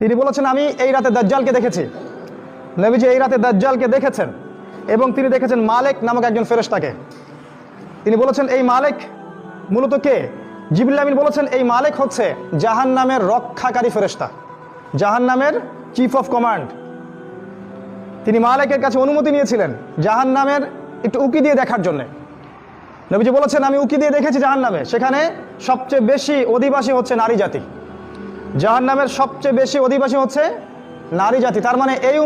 তিনি বলেছেন আমি এই রাতে দাজ্জালকে দেখেছি। নবীজি এই রাতে দাজ্জালকে দেখেছেন এবং তিনি দেখেছেন মালিক নামক একজন ফেরেশতাকে। তিনি বলেছেন এই মালিক মূলত কে? জিবরিল আমিন বলেছেন এই মালিক হচ্ছে জাহান্নামের রক্ষাকারী ফেরেশতা, জাহান্নামের চিফ অফ কমান্ড। তিনি মালিকের কাছে অনুমতি নিয়েছিলেন জাহান্নামের একটু উকি দিয়ে দেখার জন্য। নবীজি বলেছেন আমি উকি দিয়ে দেখেছি জাহান্নামে, সেখানে সবচেয়ে বেশি অধিবাসী হচ্ছে নারী জাতি। জাহান্নামের সবচেয়ে বেশি অধিবাসী হচ্ছে নারী জাতি। তার মানে এই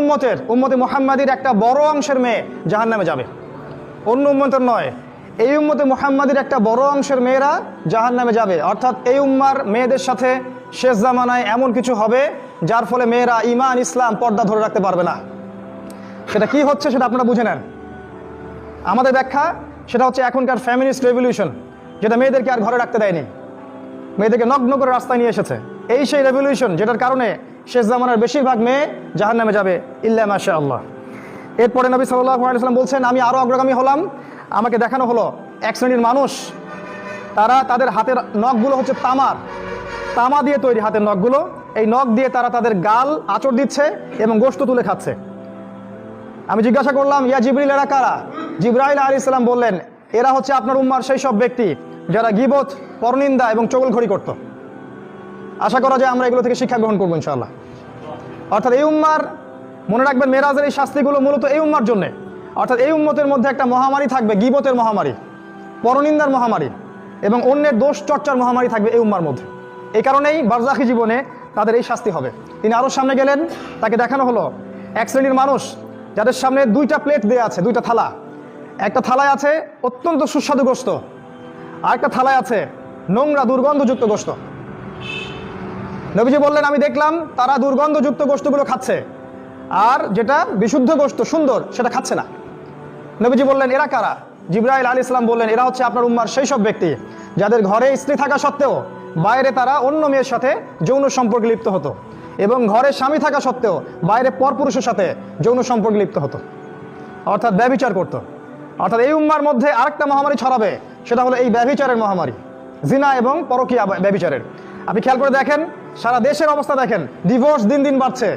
উম্মতে মুহাম্মাদির একটা বড় অংশের মেয়ে জাহান্নামে যাবে, অন্য উম্মতের নয়। এই উম্মতে মুহাম্মাদির একটা বড় অংশের মেয়েরা জাহান্নামে যাবে। অর্থাৎ এই উম্মার মেয়েদের সাথে শেষ জামানায় এমন কিছু হবে যার ফলে মেয়েরা ঈমান ইসলাম পর্দা ধরে রাখতে পারবে না। সেটা কি হচ্ছে সেটা আপনারা বুঝে নেন। আমাদের ব্যাখ্যা সেটা হচ্ছে এখনকার ফেমিনিস্ট রেভলিউশন, যেটা মেয়েদেরকে আর ঘরে রাখতে দেয়নি, মেয়েদেরকে নগ্ন করে রাস্তায় নিয়ে এসেছে। এই সেই রেভলিউশন যেটার কারণে শেষ জামানার বেশিরভাগ মেয়ে জাহান্নামে যাবে ইল্লা মাশাআল্লাহ। এরপরে নবী সাল্লাল্লাহু আলাইহি ওয়াসাল্লাম বলছেন আমি আরও অগ্রগামী হলাম, আমাকে দেখানো হলো এক শ্রেণীর মানুষ, তাদের হাতের নখগুলো হচ্ছে তামা দিয়ে তৈরি হাতের নখগুলো। এই নখ দিয়ে তারা তাদের গাল আঁচড় দিচ্ছে এবং গোশত তুলে খাচ্ছে। আমি জিজ্ঞাসা করলাম ইয়া জিবরিল এরা কারা? জিবরাইল আলাইহিস সালাম বললেন এরা হচ্ছে আপনার উম্মার সেই সব ব্যক্তি যারা গীবত, পরনিন্দা এবং চগলখড়ি করত। আশা করা যায় আমরা এগুলো থেকে শিক্ষা গ্রহণ করবো ইনশাআল্লাহ। অর্থাৎ এই উম্মার, মনে রাখবেন মেরাজের এই শাস্তিগুলো মূলত এই উম্মার জন্যে। অর্থাৎ এই উম্মতের মধ্যে একটা মহামারী থাকবে, গীবতের মহামারী, পরনিন্দার মহামারী এবং অন্যের দোষ চর্চার মহামারী থাকবে এই উম্মার মধ্যে। এই কারণেই বারজাখী জীবনে তাদের এই শাস্তি হবে। তিনি আরও সামনে গেলেন, তাকে দেখানো হলো এক শ্রেণীর মানুষ যাদের সামনে দুইটা প্লেট দেওয়া আছে, দুইটা থালা। একটা থালায় আছে অত্যন্ত সুস্বাদু গোশত, আর একটা থালায় আছে নোংরা দুর্গন্ধযুক্ত গোশত। নবীজি বললেন আমি দেখলাম তারা দুর্গন্ধযুক্ত গোশতগুলো খাচ্ছে, আর যেটা বিশুদ্ধ গোশত সুন্দর সেটা খাচ্ছে না। নবীজি বললেন এরা কারা? জিবরাইল আলাইহিস সালাম বললেন এরা হচ্ছে আপনার উম্মার সেই সব ব্যক্তি যাদের ঘরে স্ত্রী থাকা সত্ত্বেও বাইরে তারা অন্য মেয়ের সাথে যৌন সম্পর্কে লিপ্ত হতো, এবং ঘরে স্বামী থাকা সত্ত্বেও বাইরে পরপুরুষের সাথে যৌন সম্পর্কে লিপ্ত হতো, অর্থাৎ ব্যভিচার করত। অর্থাৎ এই উম্মার মধ্যে আরেকটা মহামারী ছড়াবে, সেটা হলো এই ব্যভিচারের মহামারী, জিনা এবং পরকীয়া ব্যভিচারের। আপনি খেয়াল করে দেখেন সারা দেশের অবস্থা দেখেন, ডিভোর্স দিন দিন বাড়ছে,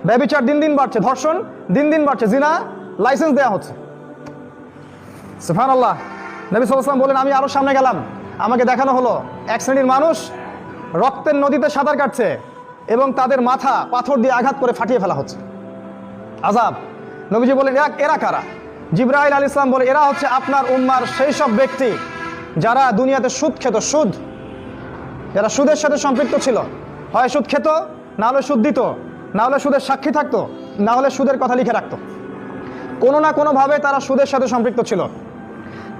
ব্যভিচার দিন দিন বাড়ছে, ধর্ষণ দিন দিন বাড়ছে, জিনা লাইসেন্স দেওয়া হচ্ছে। সুবহানাল্লাহ। নবী সাল্লাল্লাহু আলাইহি ওয়াসাল্লাম বলেন আমি আরো সামনে গেলাম, আমাকে দেখানো হলো এক শ্রেণীর মানুষ রক্তের নদীতে সাঁতার কাটছে এবং তাদের মাথা পাথর দিয়ে আঘাত করে ফাটিয়ে ফেলা হচ্ছে। আযাব। নবীজি বলেন এরা কারা? জিবরাইল আলাইহিস সালাম বলে এরা হচ্ছে আপনার উম্মার সেই সব ব্যক্তি যারা দুনিয়াতে সুদ খেত, যারা সুদের সাথে সম্পৃক্ত ছিল। হয় সুদ খেত, না হলে সুদ দিত, না হলে সুদের সাক্ষী থাকতো, না হলে সুদের কথা লিখে রাখতো। কোনো না কোনোভাবে তারা সুদের সাথে সম্পৃক্ত ছিল।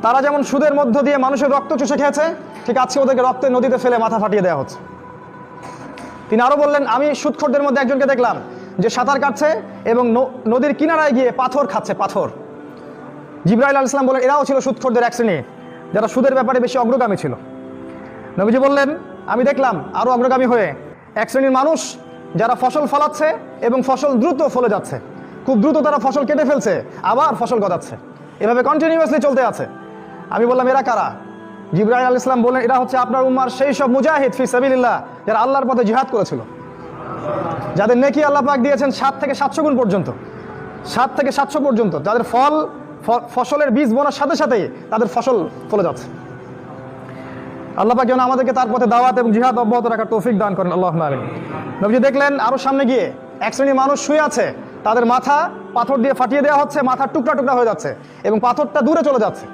তারা যেমন সুদের মধ্য দিয়ে মানুষের রক্ত চুষে খেয়েছে, ঠিক আজকে ওদেরকে রক্তের নদীতে ফেলে মাথা ফাটিয়ে দেওয়া হচ্ছে। তিনি আরও বললেন আমি সুদখোরদের মধ্যে একজনকে দেখলাম যে সাঁতার কাটছে এবং নদীর কিনারায় গিয়ে পাথর খাচ্ছে, পাথর। জিবরাইল আলাইহিস সালাম বলেন এরাও ছিল সুদখোরদের এক শ্রেণী যারা সুদের ব্যাপারে বেশি অগ্রগামী ছিল। নবীজি বললেন আমি দেখলাম আরও অগ্রগামী হয়ে এক শ্রেণীর মানুষ যারা ফসল ফলাচ্ছে এবং ফসল দ্রুত ফলে যাচ্ছে, খুব দ্রুত তারা ফসল কেটে ফেলছে, আবার ফসল গজাচ্ছে, এভাবে কন্টিনিউয়াসলি চলতে আছে। আমি বললাম এরা কারা? জিবরাইল আলাইহিস সালাম বললেন এরা হচ্ছে আপনার উম্মার সেই সব মুজাহিদ ফি সাবিলিল্লাহ যারা আল্লাহর পথে জিহাদ করেছিল, যাদের নেকি আল্লাহ পাক দিয়েছেন 7 থেকে 700 গুণ পর্যন্ত, 7 থেকে 700 পর্যন্ত, যাদের ফসলের বীজ বোনার সাথে সাথেই তাদের ফসল ফলে যাচ্ছে। আল্লাহ পাক যেন আমাদেরকে তার পথে দাওয়াত এবং জিহাদ অব্যাহত রাখার তৌফিক দান করেন, আল্লাহুম্মা আমিন। নবীজি দেখলেন আরো সামনে গিয়ে এক শ্রেণীর মানুষ শুয়ে আছে, তাদের মাথা পাথর দিয়ে ফাটিয়ে দেওয়া হচ্ছে, মাথার টুকরা টুকরা হয়ে যাচ্ছে এবং পাথরটা দূরে চলে যাচ্ছে।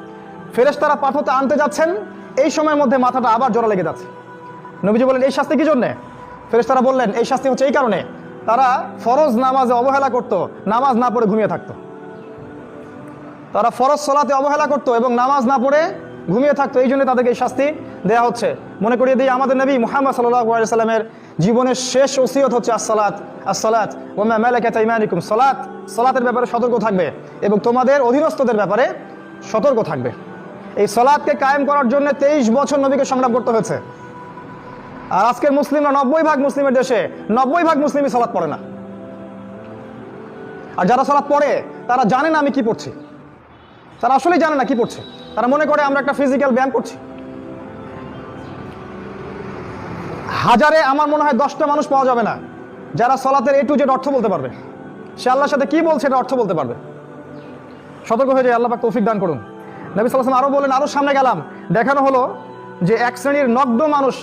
ফেরেশতারা পাথরটা আনতে যাচ্ছেন, এই সময়ের মধ্যে মাথাটা আবার জোড়া লেগে যাচ্ছে। নবীজি বললেন এই শাস্তি কি জন্যে? ফেরেশতারা বললেন এই শাস্তি হচ্ছে এই কারণে তারা ফরজ নামাজে অবহেলা করত, নামাজ না পড়ে ঘুমিয়ে থাকতো। তারা ফরজ সালাতে অবহেলা করত এবং নামাজ না পড়ে ঘুমিয়ে থাকতো, এই জন্য তাদেরকে এই শাস্তি দেওয়া হচ্ছে। মনে করিয়ে দিই আমাদের নবী মুহাম্মদ সাল্লাল্লাহু আলাইহি সাল্লামের জীবনের শেষ ওসিয়ত হচ্ছে আসসালাত ওয়া মা মালাকাত আইমানুকুম, সালাতের ব্যাপারে সতর্ক থাকবে এবং তোমাদের অধীনস্থদের ব্যাপারে সতর্ক থাকবে। এই সালাতকে কায়েম করার জন্য 23 বছর নবীকে সংগ্রাম করতে হয়েছে। আর আজকের মুসলিমরা 90% মুসলিমের দেশে 90% মুসলিমই সালাত পড়ে না। আর যারা সালাত পড়ে তারা জানে না আমি কি পড়ছি, তারা আসলেই জানে না কি পড়ছে। তারা মনে করে আমরা একটা ফিজিক্যাল ব্যায়াম করছি। হাজারে আমার মনে হয় 10টা মানুষ পাওয়া যাবে না যারা সলাতের A to Z অর্থ বলতে পারবে, সে আল্লাহর সাথে কি বলছে এটা অর্থ বলতে পারবে। সতর্ক হয়ে যায়, আল্লাহ পাক তৌফিক দান করুন। নবী সাল্লাল্লাহু আলাইহি ওয়াসাল্লাম আরও বলেন, আরও সামনে গেলাম, দেখানো হলো যে এক শ্রেণীর নগ্ন মানুষ,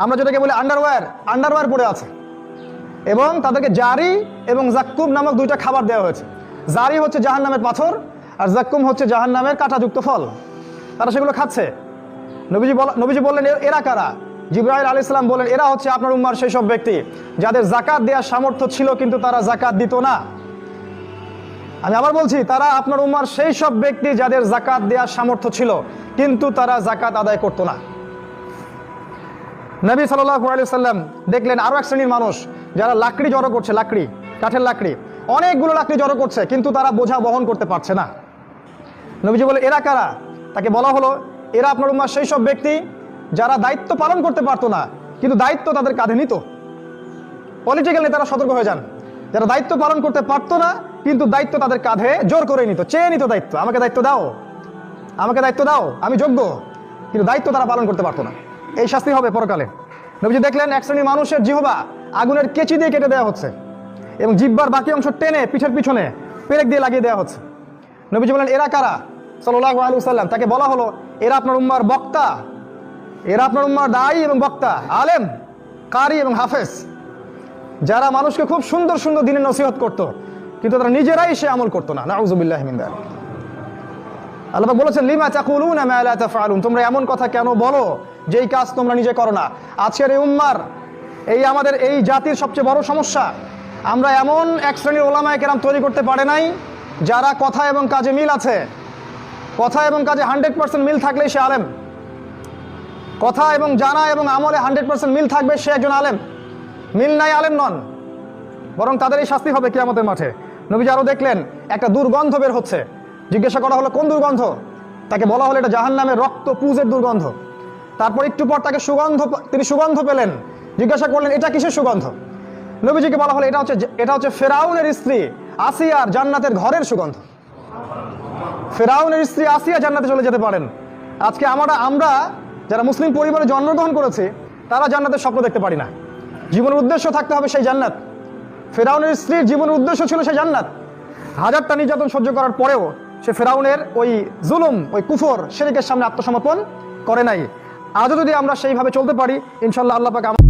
আমরা যেটাকে বলি আন্ডারওয়্যার পরে আছে, এবং তাদেরকে জারি এবং জাক্কুম নামক দুইটা খাবার দেওয়া হয়েছে। জারি হচ্ছে জাহান্নামের পাথর, আর জাক্কুম হচ্ছে জাহান্নামের কাঁটাযুক্ত ফল। তারা সেগুলো খাচ্ছে। নবীজি বললেন, এরা কারা? জিবরাইল আলাইহিস সালাম বলেন, এরা হচ্ছে আপনার উম্মার সেই সব ব্যক্তি যাদের যাকাত দেওয়ার সামর্থ্য ছিল কিন্তু তারা যাকাত দিত না। আমি আবার বলছি, তারা আপনার উম্মার সেই সব ব্যক্তি যাদের যাকাত দেওয়ার সামর্থ্য ছিল কিন্তু তারা যাকাত আদায় করতো না। নবী সাল্লাল্লাহু আলাইহি সাল্লাম দেখলেন আরও এক শ্রেণীর মানুষ যারা লাকড়ি জড়ো করছে, কাঠের লাকড়ি, অনেকগুলো লাকড়ি জড়ো করছে কিন্তু তারা বোঝা বহন করতে পারছে না। নবীজি বলে, এরা কারা? তাকে বলা হলো, এরা আপনার উম্মার সেই সব ব্যক্তি যারা দায়িত্ব পালন করতে পারতো না কিন্তু দায়িত্ব তাদের কাঁধে নিত। পলিটিক্যাল নেতারা সতর্ক হয়ে যান, যারা দায়িত্ব পালন করতে পারতো না কিন্তু দায়িত্ব তাদের কাঁধে জোর করে নিত, চেয়ে নিত দায়িত্ব, আমাকে দায়িত্ব দাও, আমি যোগ্য, কিন্তু দায়িত্ব তারা পালন করতে পারতো না। এই শাস্তি হবে পরকালে। নবীজি দেখলেন এক শ্রেণীর মানুষের জিহ্বা আগুনের কেচি দিয়ে কেটে দেওয়া হচ্ছে এবং জিহ্বার বাকি অংশ টেনে পিঠের পিছনে পেরেক দিয়ে লাগিয়ে দেওয়া হচ্ছে। নবীজি বলেন, এরা কারা? সাল্লাল্লাহু আলাইহি ওয়াসাল্লাম তাকে বলা হলো, এরা আপনার উম্মার বক্তা, এরা আপনার উম্মার দায়ী এবং বক্তা, আলেম, কারি এবং হাফেজ, যারা মানুষকে খুব সুন্দর সুন্দর দিনের নসিহত করতো কিন্তু তারা নিজেরাই সে আমল করতো না। নাউযুবিল্লাহি মিন যালিক। আল্লাহ পাক বলেছেন, লিমা তাকুলুনা মা লা তাফআলুন, তোমরা এমন কথা কেন বলো যেই কাজ তোমরা নিজে করো না। আজকের এই উম্মার, আমাদের এই জাতির সবচেয়ে বড় সমস্যা, আমরা এমন এক শ্রেণীর ওলামায়ে কেরাম তৈরি করতে পারে নাই যারা কথা এবং কাজে মিল আছে। কথা এবং কাজে 100% মিল থাকলেই সে আলেম। কথা এবং জানা এবং আমলে 100% মিল থাকবে, সে একজন আলেম। মিল নাই, আলেম নন, বরং তাদের এই শাস্তি হবে কিয়ামতের মাঠে। নবীজি আরও দেখলেন একটা দুর্গন্ধ বের হচ্ছে। জিজ্ঞাসা করা হলো, কোন দুর্গন্ধ? তাকে বলা হলো, এটা জাহান্নামের রক্ত পুজের দুর্গন্ধ। তারপর একটু পর তাকে তিনি সুগন্ধ পেলেন। জিজ্ঞাসা করলেন, এটা কিসের সুগন্ধ? নবীজিকে বলা হলো, এটা হচ্ছে ফেরাউনের স্ত্রী আসিয়ার জান্নাতের ঘরের সুগন্ধ। ফেরাউনের স্ত্রী আসিয়া জান্নাতে চলে যেতে পারেন। আজকে আমরা যারা মুসলিম পরিবারে জন্মগ্রহণ করেছি তারা জান্নাতের স্বপ্ন দেখতে পারি না। জীবনের উদ্দেশ্য থাকতে হবে সেই জান্নাত। ফেরাউনের স্ত্রীর জীবনের উদ্দেশ্য ছিল সেই জান্নাত। হাজারটা নির্যাতন সহ্য করার পরেও সে ফেরাউনের ওই জুলুম, ওই কুফর, শিরকের সামনে আত্মসমর্পণ করে নাই। আজও যদি আমরা সেইভাবে চলতে পারি, ইনশাআল্লাহ আল্লাহ পাক